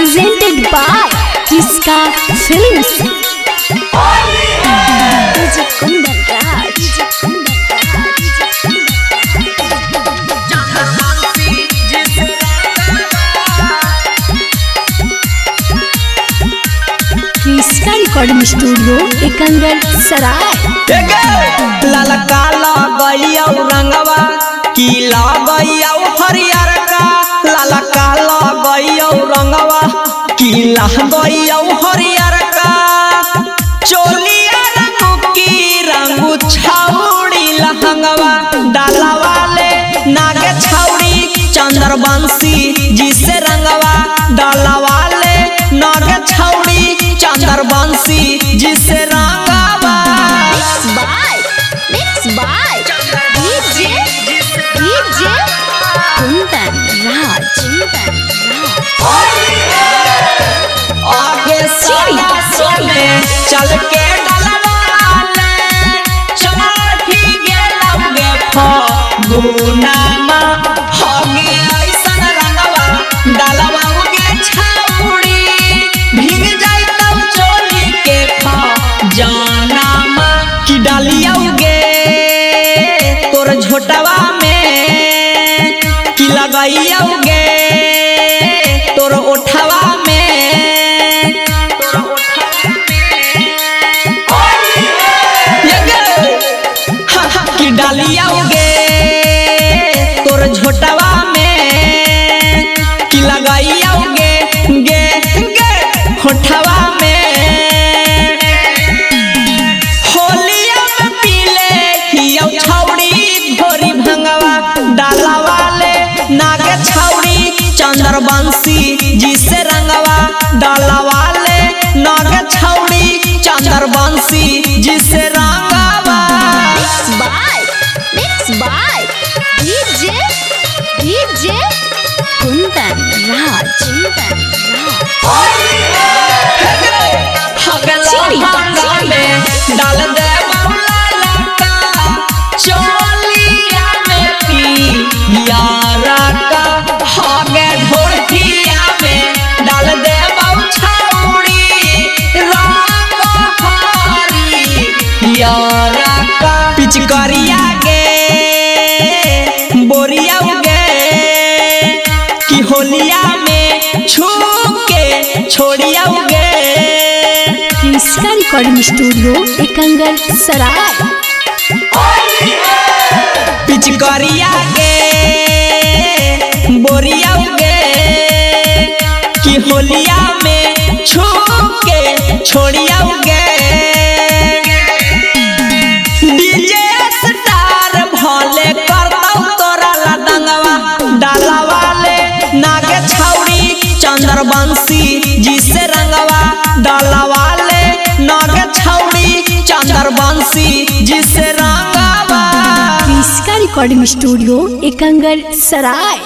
presented by Kiska Films. DJ Kundan Raj. किसका recording studio Ekangar सराय। लाल काला गैया रंगवा की लागैया हरियर का लाल काला गैया रंगवा की लागैया हरियर का चोलिया रंग की रंगू छाउड़ी लहंगवा डाला वाले नागे छाउड़ी चंद्रवंशी जिसे रंगवा डाला वाले नागे छाउड़ी चंद्रवंशी जिसे रंगवा Mixed by DJ Kundan Raj. आगे सामने चल के डलवाले चढ़ी गेलौगे फगुनामा होगी ऐसन रंगवा डलवाओगे छाउड़ी भीग जाई तब चोली के खजानामा की डालियोगे तोर झोटवा में की लगाइयोगे तोर ओठवा में की डालियोगे तोर झोटवा में की लगाइयोगे गे गे होठवा में होलिया में पीले हियो छौड़ी घोरी भंगवा डाला वाले नागे छौड़ी चंद्रवंशी जिसे रंगवा डाला वाले नागे छौड़ी चंद्रवंशी जिसे रंगवा Mixed by DJ Kundan Raj. डाल दे बउला लका चोलिया में पियारा का हागे ढोलकिया में डाल दे बउ छौड़ी रंग हरी यारा का पिचकारिया गे बोरिया गे की होलिया में छू के छोड़िया गे किसका रिकॉर्डिंग स्टूडियो एकंगर सराय। पिचकारिया गे बोरिया गे की होलिया में छू के छोड़िया गे डीजे स्टार भोले करतौ तोरा लदंगवा डाला वाले नागे छौड़ी चंद्रवंशी जिसे रंगवा डाला वाले नागे छौड़ी चंद्रवंशी जिसे रंगवा। किसका रिकॉर्डिंग स्टूडियो एकंगर सराय।